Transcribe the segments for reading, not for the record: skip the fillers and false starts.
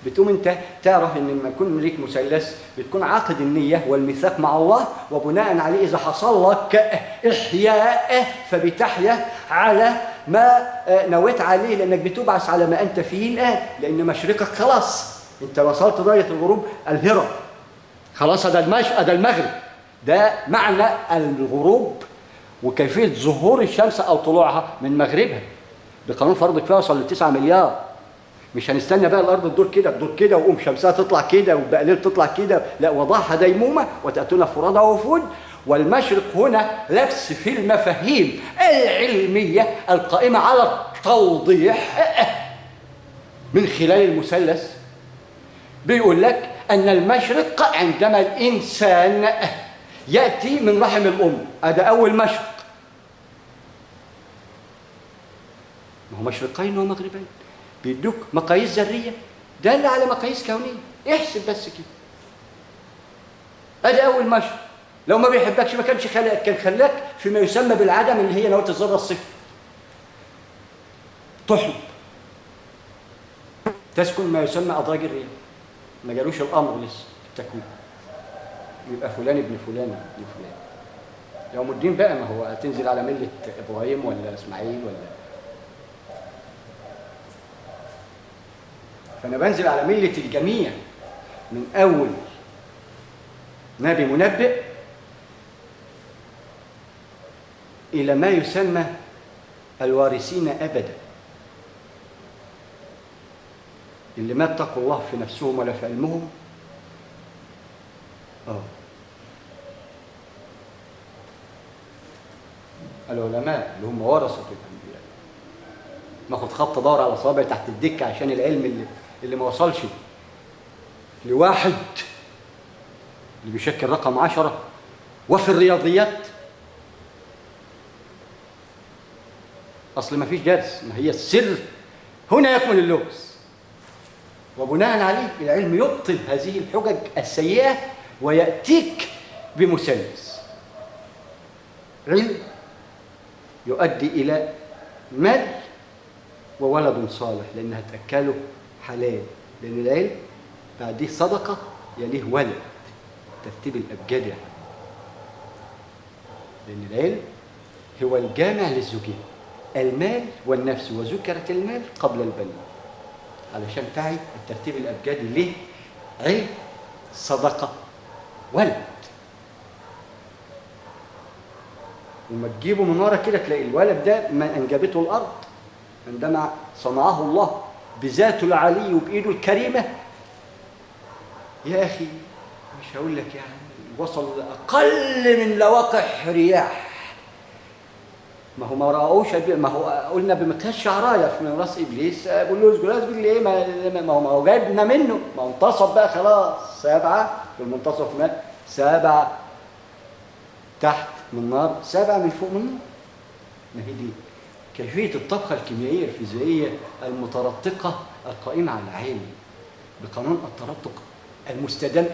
بتقوم انت تعرف ان لما يكون ليك مثلث بتكون عاقد النيه والميثاق مع الله، وبناء عليه اذا حصل لك احياء فبتحيا على ما نويت عليه، لانك بتبعث على ما انت فيه الان، لان مشرقك خلاص انت وصلت درجه الغروب الهرة، خلاص هذا المغرب. ده معنى الغروب وكيفيه ظهور الشمس او طلوعها من مغربها بقانون فرض كفايه وصل ل9 مليار. مش هنستنى بقى الارض تدور كده وقوم شمسها تطلع كده وبقى ليل تطلع كده، لا، وضعها ديمومه وتاتون فرادى ووفود. والمشرق هنا لبس في المفاهيم العلميه القائمه على التوضيح من خلال المثلث. بيقول لك ان المشرق عندما الانسان ياتي من رحم الام، هذا اول مشرق. ما هو مشرقين ومغربين، بيدوك مقاييس ذريه داله على مقاييس كونيه، احسب بس كده. ادي اول مشرق. لو ما بيحبكش ما كانش خلقك، كان خلاك فيما يسمى بالعدم اللي هي نواه الذره الصفر. تحلب تسكن ما يسمى ادراج الرياح، ما جالوش الامر لسه التكوين، يبقى فلان ابن فلان ابن فلان. يوم الدين بقى ما هو هتنزل على مله ابراهيم ولا اسماعيل ولا، فانا بنزل على مله الجميع من اول نبي منبئ الى ما يسمى الوارثين ابدا، اللي ما اتقوا الله في نفسهم ولا في علمهم. العلماء اللي هم ورثة الانبياء. ناخد خط دور على صابع تحت الدكه عشان العلم اللي ما وصلش لواحد اللي بيشكل رقم 10. وفي الرياضيات اصل ما فيش درس، ما هي السر هنا يكمن اللغز، وبناء عليه العلم يبطل هذه الحجج السيئه وياتيك بمثلث علم يؤدي الى مال وولد صالح، لانها تاكله حلال، لان العلم بعديه صدقه يليه ولد، ترتيب الابجاد يعني. لان العلم هو الجامع للزوجين، المال والنفس، وذكرت المال قبل البنين علشان تعي الترتيب الابجادي ليه علم صدقه ولد. وما تجيبه من ورا كده تلاقي الولد ده ما انجبته الارض عندما صنعه الله بذاته العلي وبايده الكريمه. يا اخي مش هقول لك يعني وصل اقل من لواقح رياح. ما هو ما رأوش، ما هو قلنا بمقياس شعرايه من راس ابليس، بقول له اسجد ليه؟ ما هو جايبنا منه، ما هو انتصف بقى خلاص. 7 في المنتصف مات، 7 تحت من نار، 7 من فوق من نار. ما هي دي كيفيه الطبخه الكيميائيه الفيزيائيه المترتقه القائمه على العلم بقانون الترتق المستدام.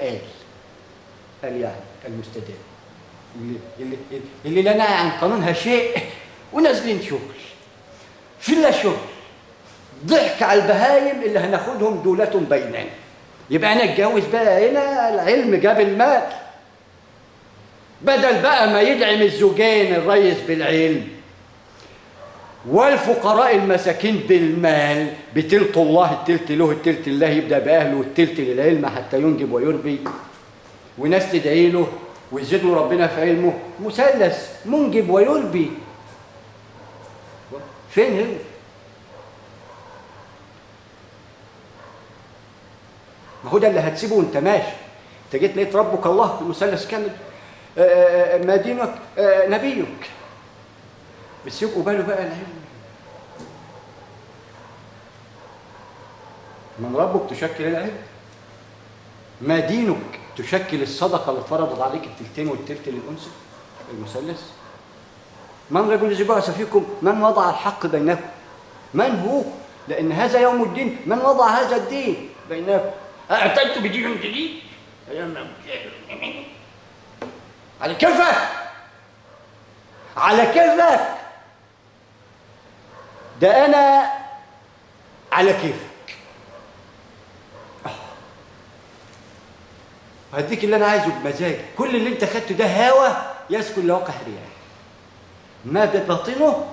قال يعني المستدام اللي لا نهي عن قانونها شيء ونازلين شغل في لا شغل، ضحك على البهايم اللي هناخدهم دولة بيننا. يبقى انا اتجوز بقى هنا العلم جاب المال، بدل بقى ما يدعم الزوجين الريس بالعلم والفقراء المساكين بالمال، بتلت الله التلت له التلت الله، يبدا باهله والتلت للعلم حتى ينجب ويربي، وناس تدعي له ويزيد له ربنا في علمه. مثلث منجب ويربي، فين هو؟ ما هو ده اللي هتسيبه وانت ماشي. انت جيت لقيت ربك الله المثلث كامل، ما دينك نبيك، بس يبقوا باله بقى العلم. من ربك تشكل العلم، ما دينك تشكل الصدقه اللي فرضت عليك التلتين والتلت للانثى المثلث. من رجل الذي بعث فيكم من وضع الحق بينكم. من هو؟ لان هذا يوم الدين، من وضع هذا الدين بينكم. اعتدت بدين جديد على كيفك، على كيفك، ده انا على كيفك. هديك اللي انا عايزه بمزاجي. كل اللي انت خدته ده هوى يسكن لواقع رياح، ما بباطنه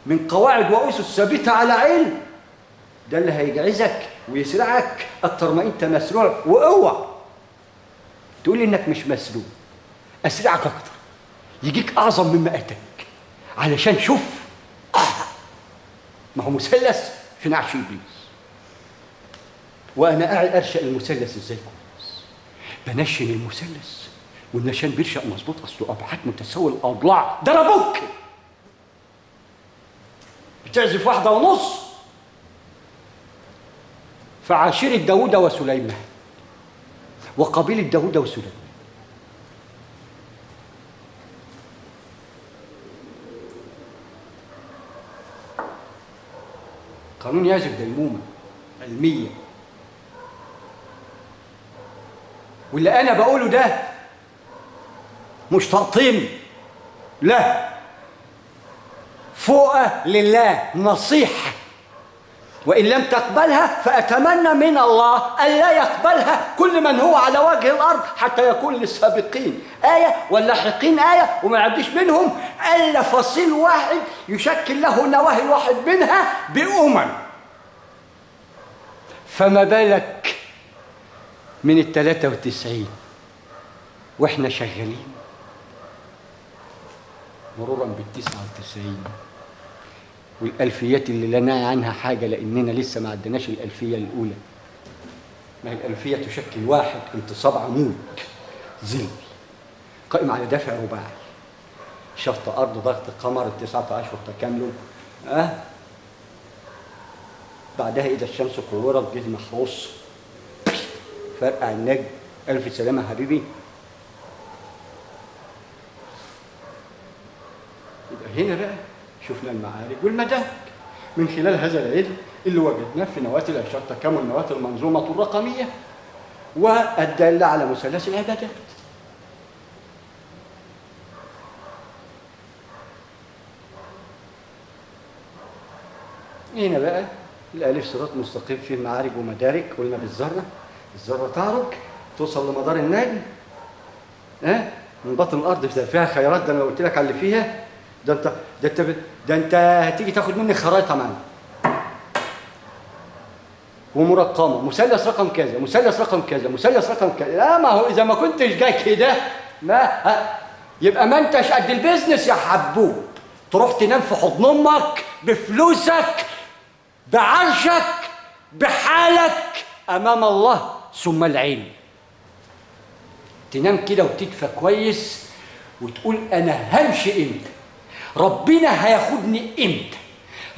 من قواعد واسس ثابته على علم، ده اللي هيجعزك ويسرعك اكتر ما انت مسروع. واوعى تقول لي انك مش مسروع، اسرعك اكتر، يجيك اعظم مما اتاك. علشان شوف ما هو مثلث في نعش ابليس، وانا قاعد ارشق المثلث ازاي كويس، بنشن المثلث والنشان بيرشق مظبوط، اصله ابعاد متساوي الاضلاع. ضربوك بتعزف 1.5 فعشيرة داوود وسليمان وقبيلة داوود وسليمان. قانون يعزف ديمومة علمية، واللي أنا بقوله ده مش تقطيم، لا، فوق لله نصيحة، وإن لم تقبلها فأتمنى من الله ألا يقبلها كل من هو على وجه الأرض، حتى يكون للسابقين آية واللاحقين آية، وما يعديش منهم إلا فصيل واحد يشكل له نواه الواحد منها بأمم. فما بالك من 93 وإحنا شغالين مرورا 99 والألفيات اللي لا نعي عنها حاجة، لأننا لسه ما عدناش الألفية الأولى. ما هي الألفية تشكل واحد انتصاب عمود ظل قائم على دافع رباعي، شفط أرض ضغط قمر 19 تكامله، بعدها إذا الشمس كورت جه محروس فرقع النجم، ألف سلامة حبيبي. يبقى هنا بقى شفنا المعارك والمدارك من خلال هذا العلم اللي وجدناه في نواة العشر تكامل نواة المنظومة الرقمية والدالة على مثلث العبادات. هنا بقى الألف صراط مستقيم فيه معارج ومدارك. قلنا بالذرة، الذرة تعرج توصل لمدار النجم، من بطن الأرض فيها خيرات. ده أنا قلت لك على اللي فيها. ده انت هتيجي تاخد مني خريطه معانا ومرقمه، مثلث رقم كذا، مثلث رقم كذا، مثلث رقم كذا. لا، ما هو اذا ما كنتش جاي كده يبقى ما انتش قد البيزنس يا حبوب. تروح تنام في حضن امك بفلوسك بعرشك بحالك امام الله ثم العلم. تنام كده وتدفى كويس وتقول انا همشي امتى، ربنا هياخدني امتى،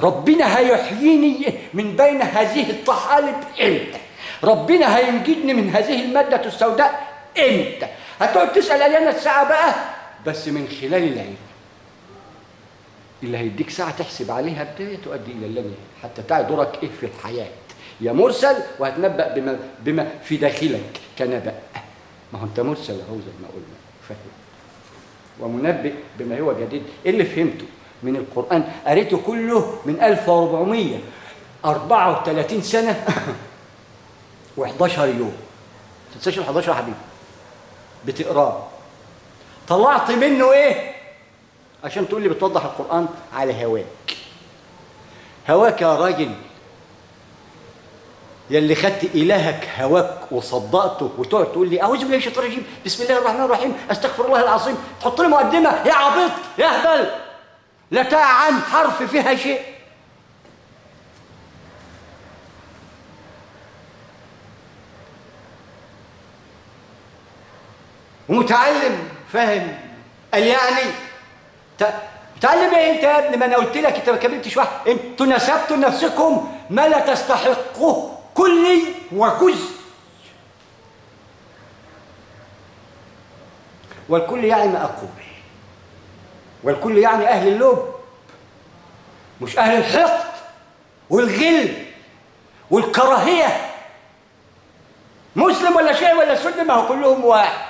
ربنا هيحييني من بين هذه الطحالب امتى، ربنا هينجدني من هذه المادة السوداء امتى. هتقعد تسأل علينا الساعة بقى، بس من خلال العلم اللي هيديك ساعة تحسب عليها بداية تؤدي إلى اللنهاية، حتى تعي دورك إيه في الحياة يا مرسل، وهتنبأ بما في داخلك كنبأ. ما هو أنت مرسل أهو زي ما قلنا، فاهم، ومنبئ بما هو جديد. اللي فهمته من القرآن قريته كله من 1434 سنة و11 يوم. ما تنساش ال11 يا حبيبي، بتقراه طلعت منه ايه عشان تقول لي بتوضح القرآن على هواك. هواك يا راجل، يلي خدت إلهك هواك وصدقته وتقعد تقول لي أعوذ بالله من الشيطان الرجيم بسم الله الرحمن الرحيم أستغفر الله العظيم، تحط لي مقدمة يا عبيط يا هبل لا تعي عن حرف فيها شيء. ومتعلم فاهم قال يعني تعلم ايه انت يا ابني؟ ما انا قلت لك انت ما كملتش واحد. انتوا نسبتوا لنفسكم ما لا تستحقه كلي وجزء، والكل يعني ما أقول، والكل يعني أهل اللب مش أهل الحقد والغل والكراهية. مسلم ولا شيعي ولا سني، ما هو كلهم واحد،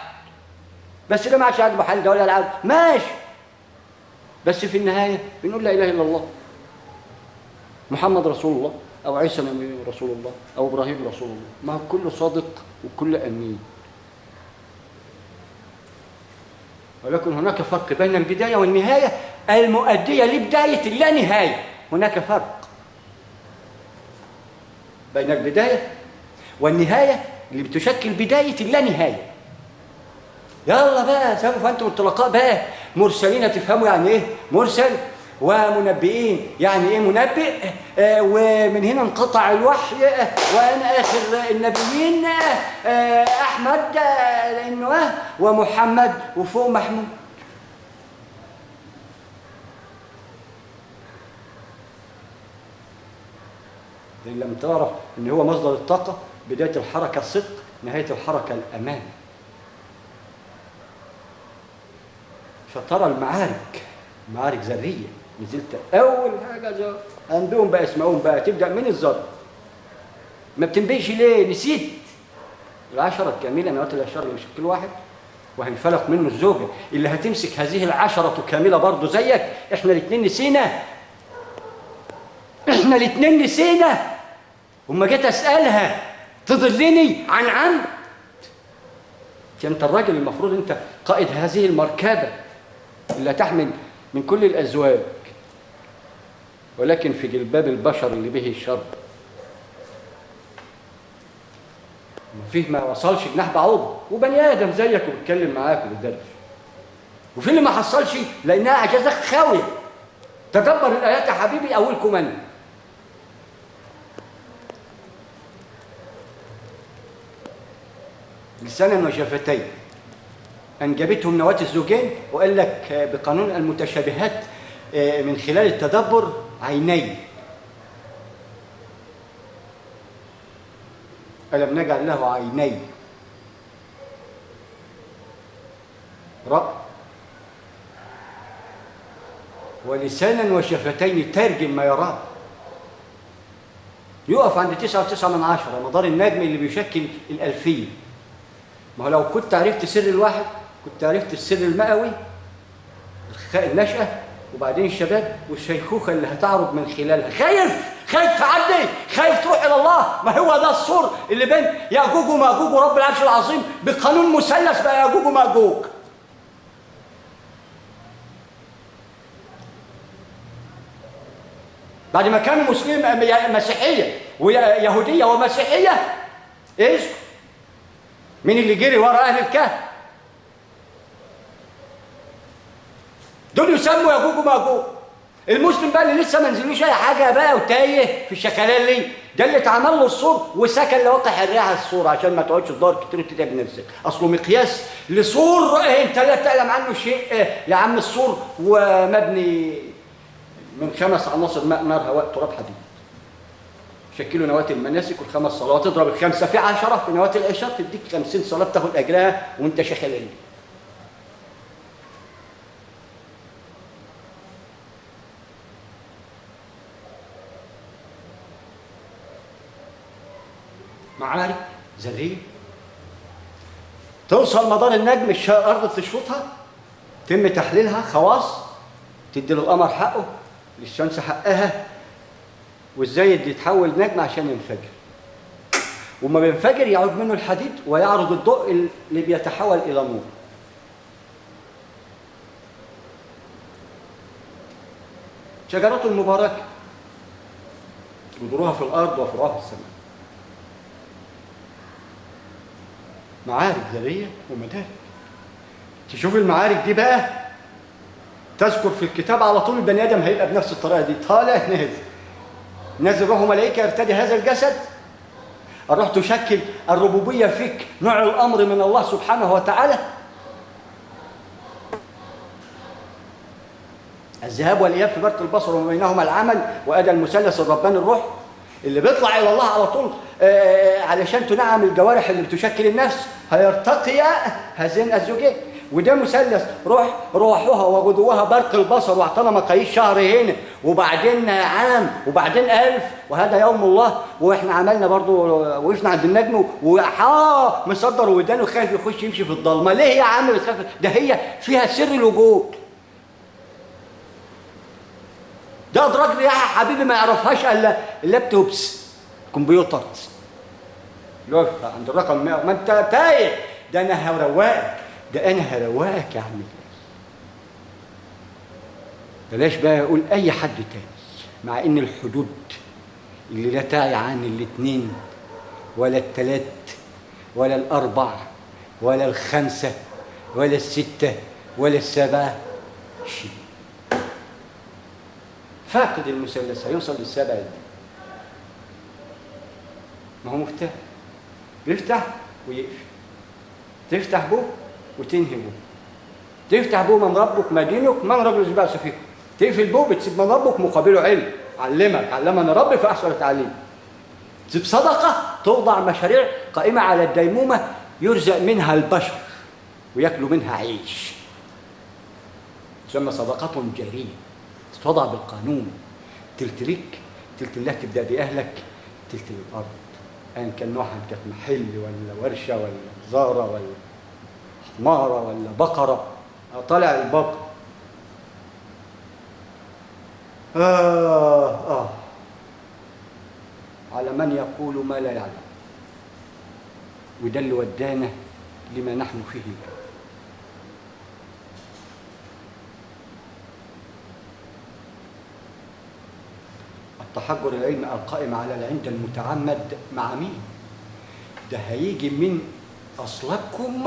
بس ده ما عادش عاجبه حل ده ولا العب ماشي. بس في النهاية بنقول لا إله إلا الله، محمد رسول الله، أو عيسى نبي رسول الله، أو إبراهيم رسول الله. ما هو كله صادق وكله أمين. ولكن هناك فرق بين البداية والنهاية المؤدية لبداية اللا نهاية. هناك فرق بين البداية والنهاية اللي بتشكل بداية اللا نهاية. يلا بقى سوف أنتم الطلقاء بقى مرسلين، تفهموا يعني إيه مرسل، ومنبئين يعني إيه منبئ. ومن هنا انقطع الوحي، وأنا آخر النبيين أحمد لأنه ومحمد وفوق محمود. إن لم تعرف إن هو مصدر الطاقة، بداية الحركة الصدق، نهاية الحركة الأمان. فترى معارك ذرية، نزلت أول حاجة عندهم بقى اسمهم بقى تبدأ من الذرة. ما بتنبيش ليه؟ نسيت العشرة الكاملة، نواه الأشرار اللي بشكل واحد، وهينفلق منه الزوجة اللي هتمسك هذه العشرة كاملة برضه زيك. إحنا الاتنين نسينا، وما جيت أسألها تضلني عن عمد. أنت الراجل المفروض أنت قائد هذه المركبة اللي تحمل من كل الأزواج، ولكن في جلباب البشر اللي به الشر فيه ما وصلش جناح بعوض، وبني آدم زيك وبيتكلم معاك وبيدرس، وفي اللي ما حصلش لأنها أعجازك خاوية. تدبر الآيات يا حبيبي، أولكم أنا. لسانا وشفتين أنجبتهم نواة الزوجين، وقال لك بقانون المتشابهات من خلال التدبر عيني. ألم نجعل له عيني، رأى، ولسانا وشفتين ترجم ما يراه. يقف عند 9.9 مدار النجم اللي بيشكل الألفية. ما هو لو كنت عرفت سر الواحد كنت عرفت السر المئوي، النشأة، وبعدين الشباب والشيخوخة اللي هتعرض من خلالها. خايف تعدي، خايف تروح إلى الله. ما هو ده السور اللي بين يأجوج ومأجوج ورب العرش العظيم بقانون مثلث بقى يأجوج ومأجوج. بعد ما كانوا مسيحية ويهودية ومسيحية، إيش؟ مين اللي جري ورا أهل الكهف؟ دول يسموا يأجوج ومأجوج. المسلم بقى اللي لسه ما نزلوش أي حاجة بقى وتايه في الشكلالي، ده اللي اتعمل له السور وسكن لوقع الرياح السور عشان ما تقعدش تدور كتير وتتعب نفسك. أصله مقياس لسور أنت لا تعلم عنه شيء يا عم. السور ومبني من 5 عناصر: ماء، نار، هواء، تراب، حديد. شكلوا نواة المناسك والخمس صلوات. اضرب الخمسة في 10 في نواة العشاء تديك 50 صلاة تاخد أجرها وأنت شخلالي. معارك ذرية توصل مدار النجم، الأرض تشفطها، تم تحليلها خواص، تدي للقمر حقه، للشمس حقها، والزايد يتحول نجم عشان ينفجر. وما بينفجر يعود منه الحديد ويعرض الضوء اللي بيتحول إلى نور. شجرات المباركة جذورها في الأرض وفروعها في السماء. معارك ذرية ومدارك. تشوف المعارك دي بقى تذكر في الكتاب على طول. البني آدم هيبقى بنفس الطريقة دي، طالع نازل روح ملائكة يرتدي هذا الجسد. الروح تشكل الربوبية فيك، نوع الأمر من الله سبحانه وتعالى. الذهاب والإياب في برق البصر وما بينهما العمل، وأدى المثلث الرباني الروح اللي بيطلع إلى الله على طول علشان تنعم الجوارح اللي بتشكل النفس. هيرتقي هذين الزوجين، وده مثلث روحها وغدوها برق البصر، واعطانا مقاييس شهر هنا وبعدين عام وبعدين 1000، وهذا يوم الله. واحنا عملنا برضو وقفنا عند النجم مصدر ودانه خايف يخش يمشي في الضلمه. ليه يا عم بتخاف؟ ده هي فيها سر الوجود. ده ادراك يا حبيبي ما يعرفهاش الا اللابتوبس، كمبيوتر اللي هو عند الرقم 100. ما انت تايه. ده انا هروقك، ده انا هروقك يا عم. بلاش بقى يقول أي حد تاني، مع إن الحدود اللي لا تعي عن الاثنين ولا الثلاث ولا الأربع ولا الخمسة ولا الستة ولا السبعة شيء. فاقد المثلث هيوصل للسبعة دي. ما هو مفتاح، يفتح ويقفل، تفتح به وتنهي به، تفتح به من ربك ما دينك من رجل بأس فيكم، تقفل به بتسيب من ربك مقابله علم، علمني ربي فأحسن تعليم. تسيب صدقة توضع مشاريع قائمة على الديمومة يرزق منها البشر ويأكلوا منها عيش، تسمى صدقة جارية تتوضع بالقانون، تلت لك تلت الله تبدأ بأهلك تلت الأرض، أيا كان نوعها، كانت محل ولا ورشة ولا زارة ولا حمارة ولا بقرة، طالع البقر. على من يقول ما لا يعلم، وده اللي ودانا لما نحن فيه الآن. التحجر العلمي القائم على العند المتعمد مع مين؟ ده هيجي من أصلابكم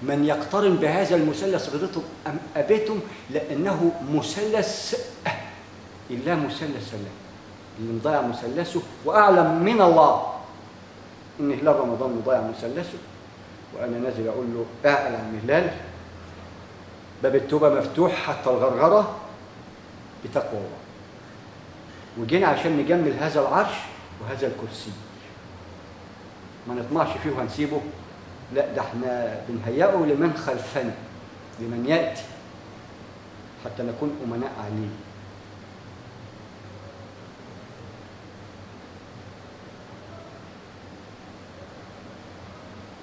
من يقترن بهذا المثلث رضيتم أم أبيتم، لأنه مثلث إلا مثلث له، اللي مضيع مثلثه وأعلم من الله إن هلال رمضان مضيع مثلثه، وأنا نازل أقول له اعقل عن هلال، باب التوبة مفتوح حتى الغرغرة بتقوى الله. وجينا عشان نجمل هذا العرش وهذا الكرسي، ما نطمعش فيه وهنسيبه، لا ده احنا بنهيئه لمن خلفنا، لمن يأتي، حتى نكون أمناء عليه.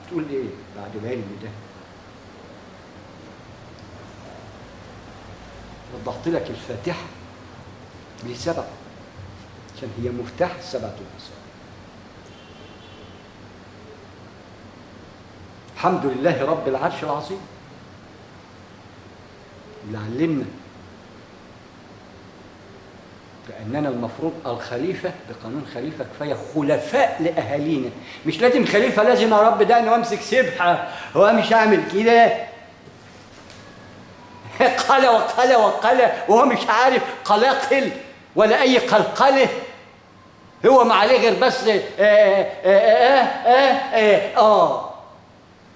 تقول ايه بعد العلم ده؟ وضحت لك الفاتحة لسبع، عشان هي مفتاح سبعة الأسرار. الحمد لله رب العرش العظيم اللي علمنا بأننا المفروض الخليفة بقانون خليفة كفاية خلفاء لأهالينا، مش لازم خليفة لازم يا رب ده أنا أمسك سبحة ومش أعمل كده قال وقال وقال وهو مش عارف قلاقل ولا أي قلقلة، هو ما عليه غير بس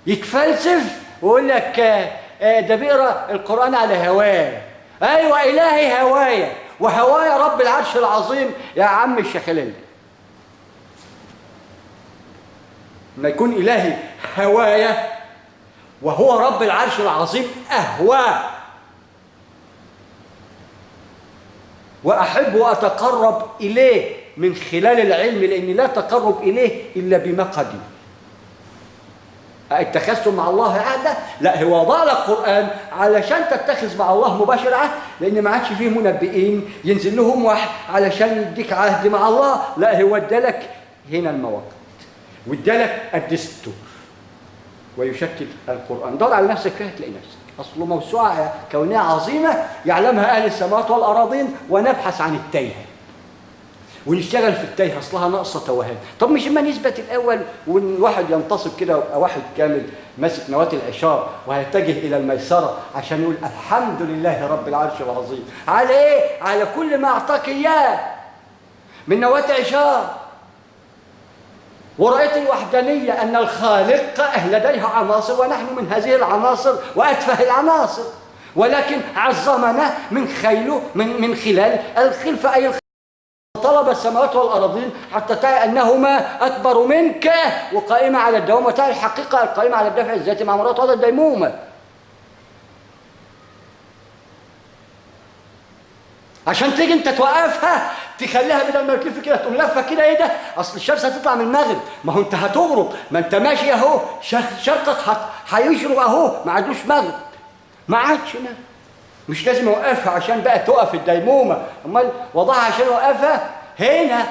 يتفلسف ويقول لك ده بيقرا القرآن على هواه. أيوة إلهي هوايا وهوايا رب العرش العظيم يا عم الشيخ هلال. ما يكون إلهي هوايا وهو رب العرش العظيم أهواه، وأحب وأتقرب إليه من خلال العلم، لأني لا تقرب إليه إلا بمقدي. اتخذتم مع الله عهدا؟ لا، هو وضع لك قرآن علشان تتخذ مع الله مباشر عهد، لأن ما عادش فيه منبئين ينزل لهم وحي علشان يديك عهد مع الله، لا هو ادالك هنا المواقع وادالك الدستور ويشكل القرآن. دور على نفسك فيها تلاقي نفسك، أصله موسوعة كونية عظيمة يعلمها أهل السماوات والأراضين، ونبحث عن التايهة ونشتغل في التايهة أصلها ناقصة توهان. طب مش ما نثبت الأول والواحد ينتصب كده ويبقى واحد كامل ماسك نواة العشار وهيتجه إلى الميسرة عشان يقول الحمد لله رب العرش العظيم على إيه؟ على كل ما أعطاك إياه من نواة عشار. ورأيت الوحدانية أن الخالق لديه عناصر ونحن من هذه العناصر وأتفه العناصر، ولكن عظمنا من خلال الخلفة، أي طلب السماوات والأراضين حتى تعي أنهما أكبر منك وقائمة على الدوام، وتعي الحقيقة القائمة على الدفع الذاتي مع مرات هذا الديمومة. عشان تيجي انت توقفها تخليها بدل ما تلف كده تقوم لفه كده، ايه ده؟ اصل الشمس هتطلع من المغرب، ما هو انت هتغرب، ما انت ماشي اهو شرقك هيشرق اهو، ما عادوش مغرب، ما عادش مغرب. مش لازم اوقفها عشان بقى تقف الديمومه، امال وضعها عشان اوقفها. هنا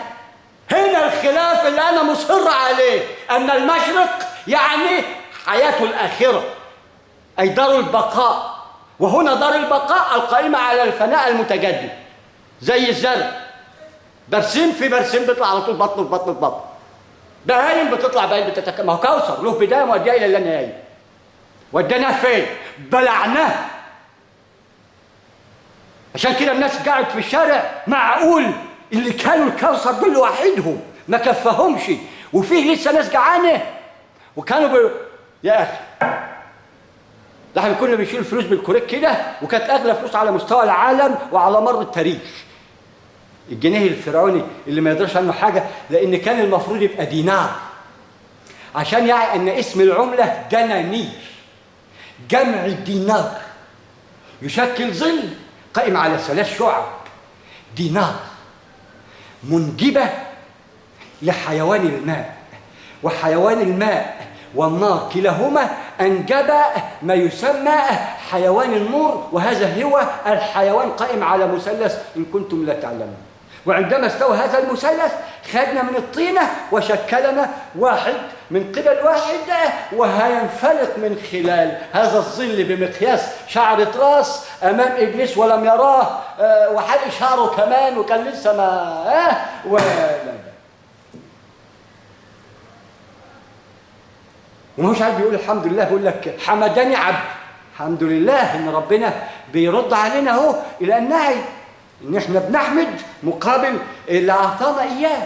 الخلاف اللي انا مصر عليه، ان المشرق يعني حياه الاخره اي دار البقاء، وهنا دار البقاء القائمة على الفناء المتجدد، زي الزرع، برسيم في برسيم بيطلع على طول بطن في بطن في بطن، بهايم بتطلع بهايم ما هو كوثر له بداية مؤدية إلى لا نهاية. وديناه فين؟ بلعناه. عشان كده الناس قاعد في الشارع، معقول اللي كانوا الكوثر دول لوحدهم ما كفاهمش وفيه لسه ناس جعانه وكانوا يا اخي ده احنا كنا بنشيل الفلوس بالكوريك كده، وكانت اغلى فلوس على مستوى العالم وعلى مر التاريخ الجنيه الفرعوني اللي ما يقدرش عنه حاجه، لان كان المفروض يبقى دينار، عشان يعني ان اسم العمله دنانير، جمع الدينار، يشكل ظل قائم على 3 شعب. دينار منجبه لحيوان الماء، وحيوان الماء والنار كلاهما أنجب ما يسمى حيوان النور، وهذا هو الحيوان قائم على مثلث إن كنتم لا تعلمون. وعندما استوى هذا المثلث خدنا من الطينة وشكلنا واحد من قبل واحد، وهينفلق من خلال هذا الظل بمقياس شعرة راس أمام إبليس ولم يراه، وحلق شعره كمان وكان لسه ما ومش عارف بيقول الحمد لله، بيقول لك حمدني عبد. الحمد لله ان ربنا بيرد علينا اهو الى النهي ان احنا بنحمد مقابل اللي اعطانا اياه.